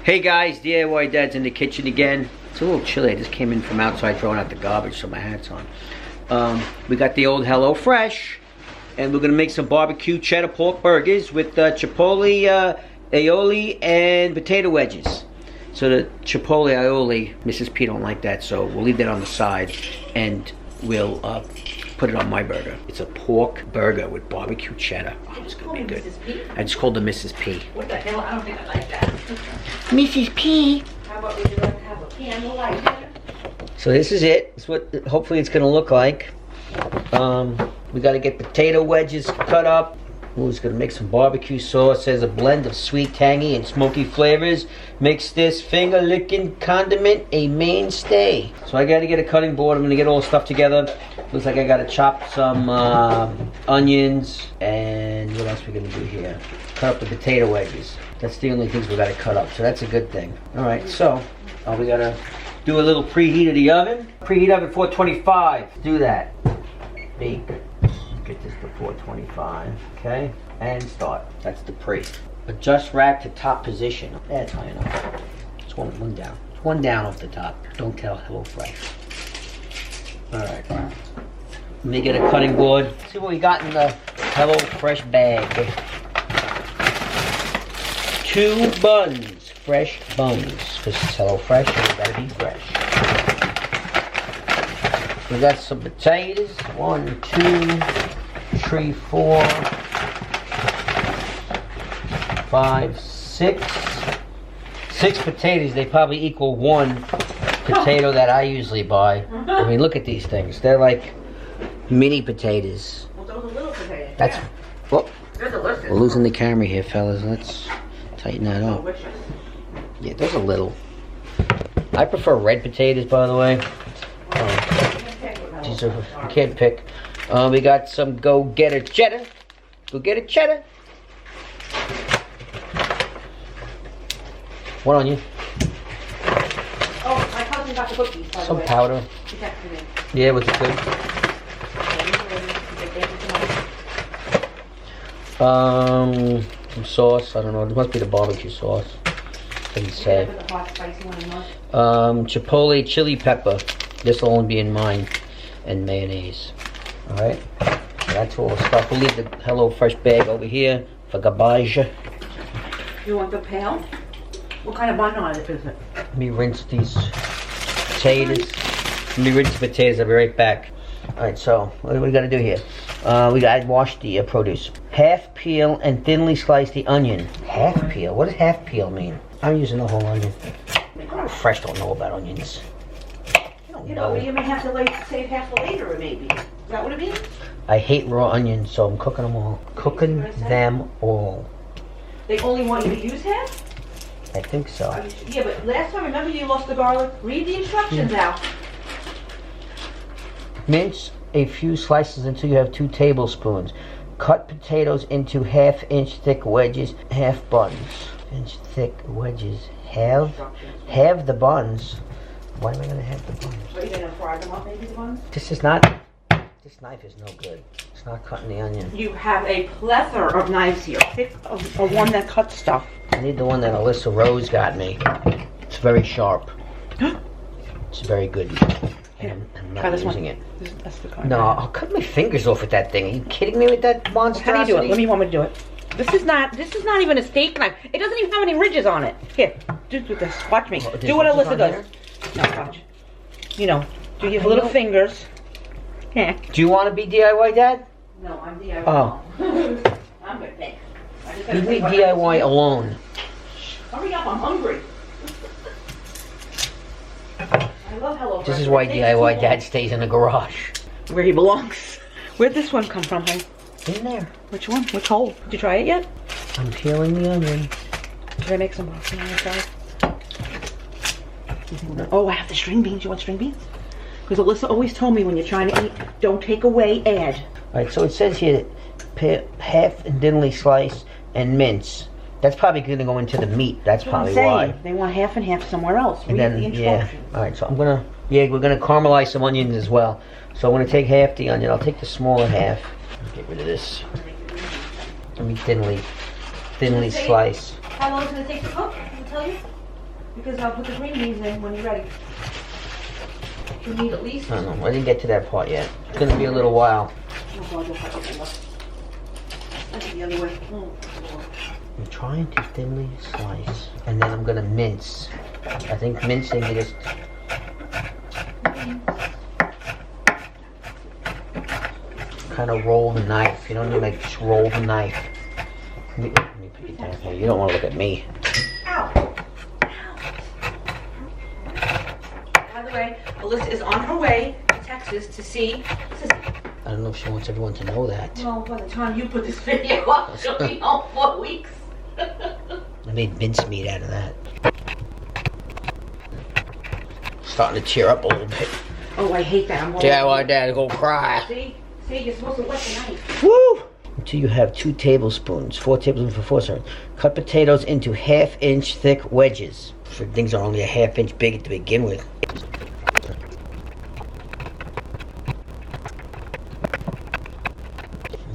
Hey guys, DIY Dad's in the kitchen again. It's a little chilly. I just came in from outside throwing out the garbage, so my hat's on. We got the old Hello Fresh, and we're gonna make some barbecue cheddar pork burgers with chipotle, aioli, and potato wedges. So the chipotle aioli, Mrs. P don't like that, so we'll leave that on the side, and we'll put it on my burger. It's a pork burger with barbecue cheddar. Oh, it's gonna be good. Mrs. P? I just called her Mrs. P. What the hell? I don't think I like that. Mrs. P. How about we do like have a candlelight dinner? So this is it. It's what hopefully it's gonna look like. We gotta get potato wedges cut up. Who's gonna make some barbecue sauce? There's a blend of sweet, tangy, and smoky flavors. Makes this finger-licking condiment a mainstay. So I gotta get a cutting board. I'm gonna get all the stuff together. Looks like I gotta chop some onions, and what else we gonna do here? Cut up the potato wedges. That's the only things we gotta cut up, so that's a good thing. All right, so we gotta do a little preheat of the oven. Preheat oven 425. Do that. Bake. Get this to 425, okay? And start. That's the pre. Adjust rack to top position. That's high enough. It's one down. It's one down off the top. Don't tell Hello Fresh. Alright. Let me get a cutting board. See what we got in the Hello Fresh bag. 2 buns. Fresh buns. Because it's Hello Fresh and it gotta be fresh. We got some potatoes. 1, 2, 3, 4, 5, 6. 6 potatoes. They probably equal 1 potato that I usually buy. I mean, look at these things. They're like mini potatoes. Well, those are little potatoes. That's. Well, they're delicious. we're losing the camera here, fellas. Let's tighten that up. Delicious. Yeah, those are little. I prefer red potatoes, by the way. These are, you can't pick. We got some go-getter cheddar. Go-getter cheddar. 1 onion. Oh, my cousin got the cookies, by the Some way. powder. She texted me. Yeah, was it good? Some sauce. I don't know. It must be the barbecue sauce. Didn't say. The hot, spicy one in mine. Chipotle chili pepper. This will only be in mine. And mayonnaise. Alright. That's all the stuff. We'll leave the Hello Fresh bag over here for garbage. You want the pail? What kind of bun on it is it? Let me rinse these potatoes. Let me rinse the potatoes. I'll be right back. Alright, so what do we got to do here? We got to wash the produce. Half peel and thinly slice the onion. Half peel? What does half peel mean? I'm using the whole onion. Hello Fresh don't know about onions. You know, you may have to save half for later, maybe. Is that what it means? I hate raw onions, so I'm cooking them all. Cooking them all. They only want you to use half? I think so. Yeah, but last time, remember you lost the garlic? Read the instructions out. Mince a few slices until you have 2 tablespoons. Cut potatoes into half-inch thick wedges, half buns. Inch thick wedges. Have the buns. Why am I gonna have the buns? Are you gonna fry them up, maybe the buns? This knife is no good. It's not cutting the onion. You have a plethora of knives here. Pick a one that cuts stuff. I need the one that Alyssa Rose got me. It's very sharp. It's very good. And I'm not using it. That's the kind. No, I'll cut my fingers off with that thing. Are you kidding me with that monstrosity? How do you do it? Let me want me to do it. This is not even a steak knife. It doesn't even have any ridges on it. Here, do this. Watch me. Do what Alyssa does. No, watch. You know, do your little fingers. Yeah. Do you want to be DIY Dad? No, I'm DIY. Oh. I'm good, thanks. You need DIY alone. Hurry up, I'm hungry. I love Hello Fresh. This is why DIY Dad stays in the garage. Where he belongs. Where'd this one come from, honey? In there. Which one? Which hole? Did you try it yet? I'm peeling the onion. Should I make some broccoli on the side? Oh, I have the string beans. You want string beans? Because Alyssa always told me when you're trying to eat, don't take away, add. Alright, so it says here, half and thinly slice and mince. That's probably going to go into the meat. That's probably why. They want half and half somewhere else. And Read then, the instructions. yeah. Alright, so I'm going to, we're going to caramelize some onions as well. So I'm going to take half the onion. I'll take the smaller half. Get rid of this. Let me thinly slice. How long is it going to take to cook? Can I tell you? Because I'll put the green beans in when you're ready. You need at least... I don't know, I didn't get to that part yet. It's gonna be a little while. Oh God, that's the other way. Oh, I'm trying to thinly slice. And then I'm gonna mince. I think mincing is just... kind of roll the knife. You don't need to like just roll the knife. Let me put you down here. You don't want to look at me. Ow! By the way, Alyssa is on her way to Texas to see. I don't know if she wants everyone to know that. Well, by the time you put this video up, she'll be home 4 weeks. I made mincemeat out of that. Starting to tear up a little bit. Oh, I hate that. Yeah, I want Dad to go cry. See, you're supposed to wet the knife. Woo! Until you have 2 tablespoons, 4 tablespoons for 4 servings. Cut potatoes into 1/2 inch thick wedges. So things are only a 1/2 inch big to begin with.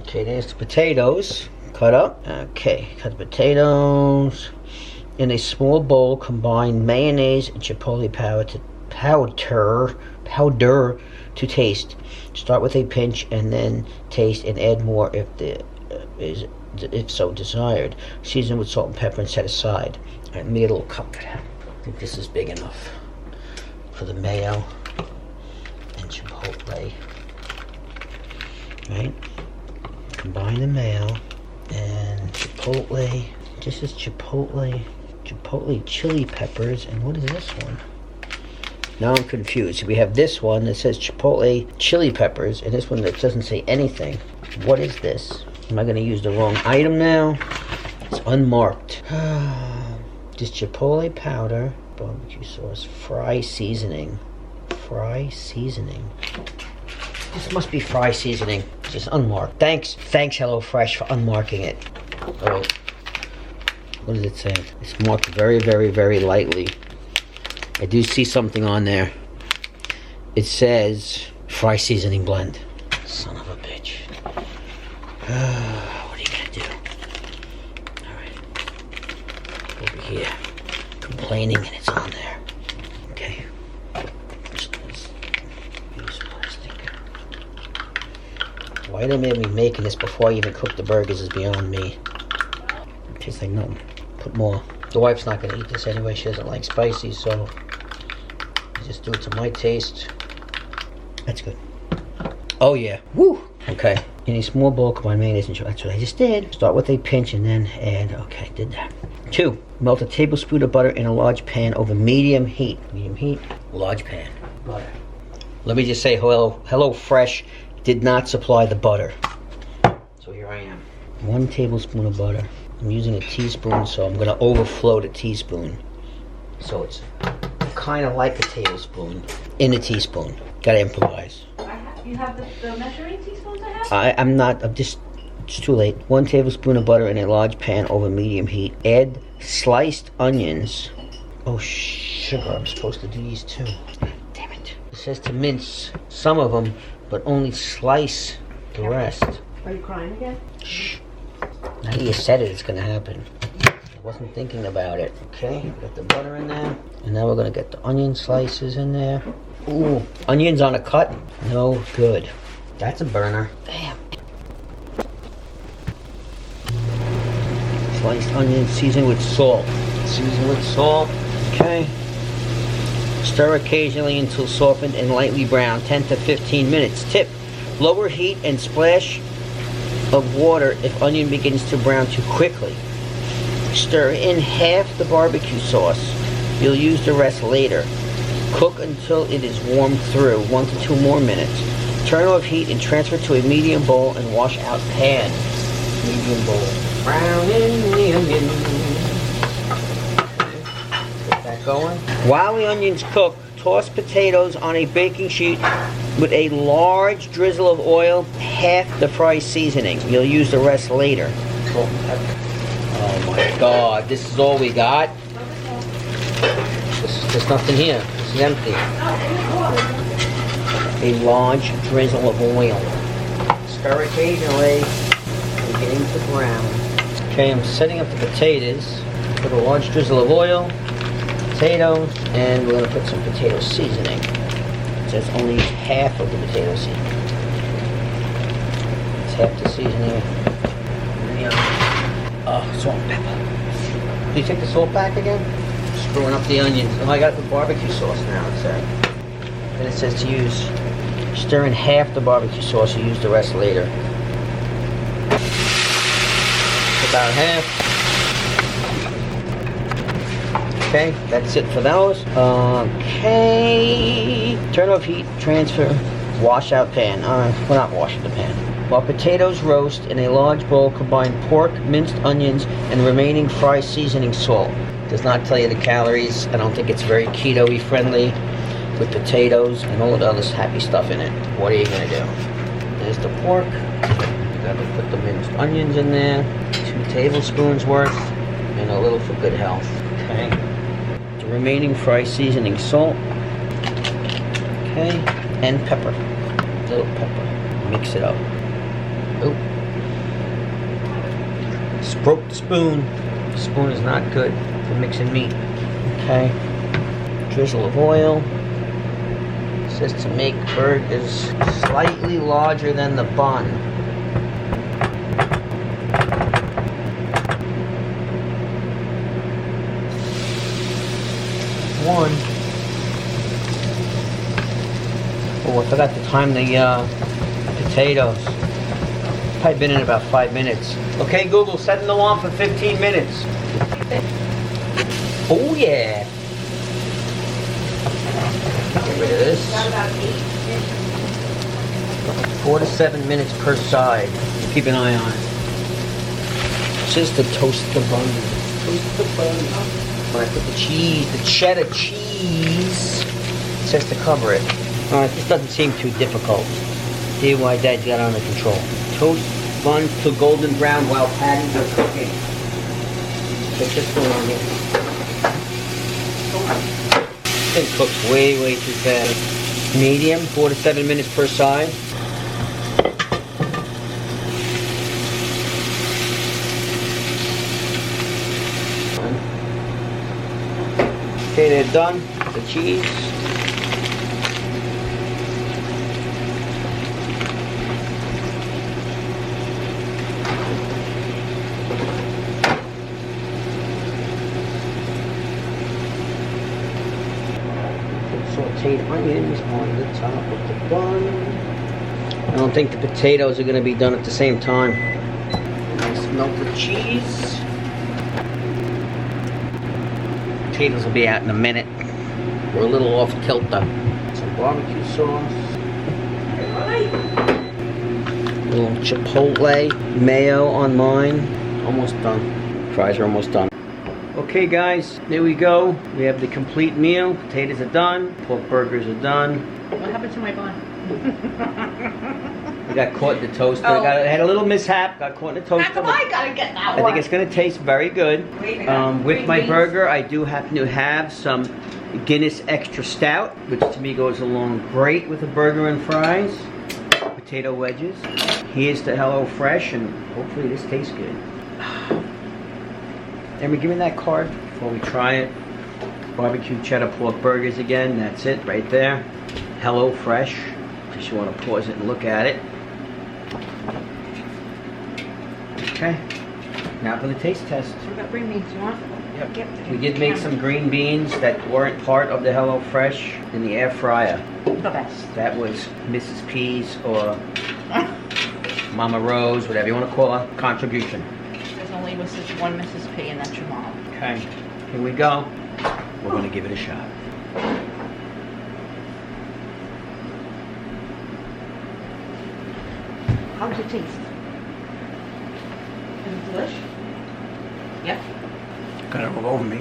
Okay, there's the potatoes. Cut up. Okay, cut the potatoes. In a small bowl, combine mayonnaise and chipotle powder to taste. Start with a pinch and then taste and add more if so desired. Season with salt and pepper and set aside. All right, let me get a little cup for that. I think this is big enough for the mayo and chipotle. Right? Combine the mayo and chipotle. This is chipotle chili peppers, and what is this one? Now I'm confused. We have this one that says chipotle chili peppers, and this one that doesn't say anything. What is this? Am I going to use the wrong item now? It's unmarked. Just chipotle powder, barbecue sauce, fry seasoning. Fry seasoning. This must be fry seasoning. It's just unmarked. Thanks HelloFresh for unmarking it. Oh, what does it say? It's marked very, very, very lightly. I do see something on there. It says fry seasoning blend. Son of a bitch. What are you gonna do? Alright. Over here. Complaining and it's on there. Okay. Let's use plastic. Why they made me making this before I even cook the burgers is beyond me. It tastes like nothing. Put more. The wife's not gonna eat this anyway. She doesn't like spicy, so I just do it to my taste. That's good. Oh yeah. Woo! Okay. In a small bowl, combine mayonnaise and sugar. That's what I just did. Start with a pinch and then add. Okay, did that. 2. Melt a tablespoon of butter in a large pan over medium heat. Medium heat. Large pan. Butter. Let me just say HelloFresh did not supply the butter. So here I am. 1 tablespoon of butter. I'm using a teaspoon, so I'm going to overflow the teaspoon. So it's kind of like a tablespoon in a teaspoon. Got to improvise. You have the measuring teaspoons I have? I'm just, it's too late. 1 tablespoon of butter in a large pan over medium heat. Add sliced onions. Oh, sugar, I'm supposed to do these too. Damn it. It says to mince some of them, but only slice the rest. Are you crying again? Shh. Now that you said it, it's going to happen. I wasn't thinking about it. Okay, got the butter in there. And now we're going to get the onion slices in there. Ooh, onions on a cut? No good. That's a burner. Damn. Sliced onions, seasoned with salt. Seasoned with salt. Okay. Stir occasionally until softened and lightly brown. 10 to 15 minutes. Tip. Lower heat and splash of water if onion begins to brown too quickly. Stir in half the barbecue sauce. You'll use the rest later. Cook until it is warmed through, 1 to 2 more minutes. Turn off heat and transfer to a medium bowl and wash out pan. Medium bowl. Brown in the onion. Get that going. While the onions cook, toss potatoes on a baking sheet with a large drizzle of oil, half the fry seasoning. You'll use the rest later. Oh my God, this is all we got? There's nothing here. This is empty. A large drizzle of oil. Stir occasionally, beginning to brown. Okay, I'm setting up the potatoes. Put a large drizzle of oil. potatoes, and we're gonna put some potato seasoning. It says only half of the potato seasoning. It's half the seasoning. Salt and pepper. Do you take the salt back again? Screwing up the onions. Oh, I got the barbecue sauce now, it says. Then it says to use, stir in half the barbecue sauce, you use the rest later. About half. Okay, that's it for those. Okay. Turn off heat, transfer, wash out pan. We're not washing the pan. While potatoes roast, in a large bowl, combine pork, minced onions, and remaining fry seasoning salt. Does not tell you the calories. I don't think it's very keto-y friendly with potatoes and all of the other happy stuff in it. What are you gonna do? There's the pork. You gotta put the minced onions in there. 2 tablespoons worth, and a little for good health. Okay. The remaining fry seasoning salt. Okay. And pepper. A little pepper. Mix it up. Oh. Broke the spoon. The spoon is not good for mixing meat. Okay. Drizzle of oil. It says to make burgers slightly larger than the bun. One. Oh, I forgot to time the potatoes. Probably been in about 5 minutes. Okay, Google, set the alarm for 15 minutes. Oh yeah. Get rid of this. 4 to 7 minutes per side. Keep an eye on it. Just to toast the bun. Toast the bun. When I put the cheese, the cheddar cheese, it says to cover it. Alright, this doesn't seem too difficult. See why Dad got under control. Toast buns to golden brown while patties are cooking. Put this one on here. It cooks way, way too fast. Medium, 4 to 7 minutes per side. Okay, they're done. The cheese. Sauteed onions on the top of the bun. I don't think the potatoes are going to be done at the same time. Nice melted cheese. Potatoes will be out in a minute. We're a little off kilter. Some barbecue sauce. A little chipotle mayo on mine. Almost done. Fries are almost done. Okay guys, there we go. We have the complete meal. Potatoes are done. Pork burgers are done. What happened to my bun? We got caught in the toaster. Oh. Had a little mishap. Got caught in the toaster. How come I gotta get that one? I think it's going to taste very good. With my burger, I do happen to have some Guinness Extra Stout, which to me goes along great with a burger and fries. Potato wedges. Here's the Hello Fresh, and hopefully this tastes good. Emmy, give me that card before we try it. BBQ Cheddar pork burgers again. That's it right there. Hello Fresh. Just you want to pause it and look at it. Okay. Now for the taste test. So we got green beans, you want? Yep. We did make some green beans that weren't part of the Hello Fresh in the air fryer. The best. That was Mrs. P's or Mama Rose, whatever you want to call her, contribution. There's only one Mrs. P, and that's your mom. Okay, here we go. We're going to give it a shot. How does it taste? Is it delish? Yep. Got it all over me.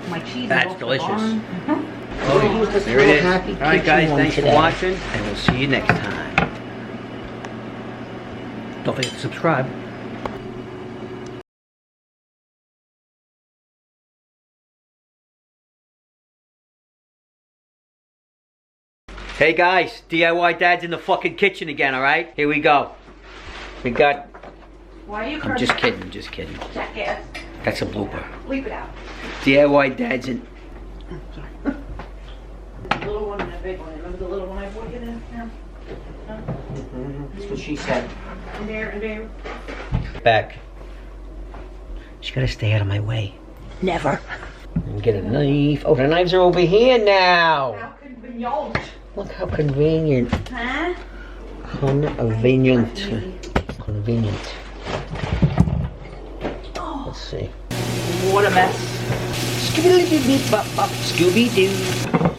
My cheese That's is off the delicious. barn. Oh, there it is. Alright guys, thanks for watching, and we'll see you next time. Don't forget to subscribe. Hey guys, DIY Dad's in the fucking kitchen again, alright? Here we go. We got... Why are you I'm just kidding, I'm just kidding. Jackass. That's a blooper. Leave it out. DIY Dad's in Sorry. The little one and a big one. Remember the little one I bought you there? Yeah. That's what she said. And there. Back. She gotta stay out of my way. Never. And get a knife. Oh, the knives are over here now. How convenient. Look how convenient. Huh? Convenient. Convenient. Let's see. What a mess. Scooby-Doo.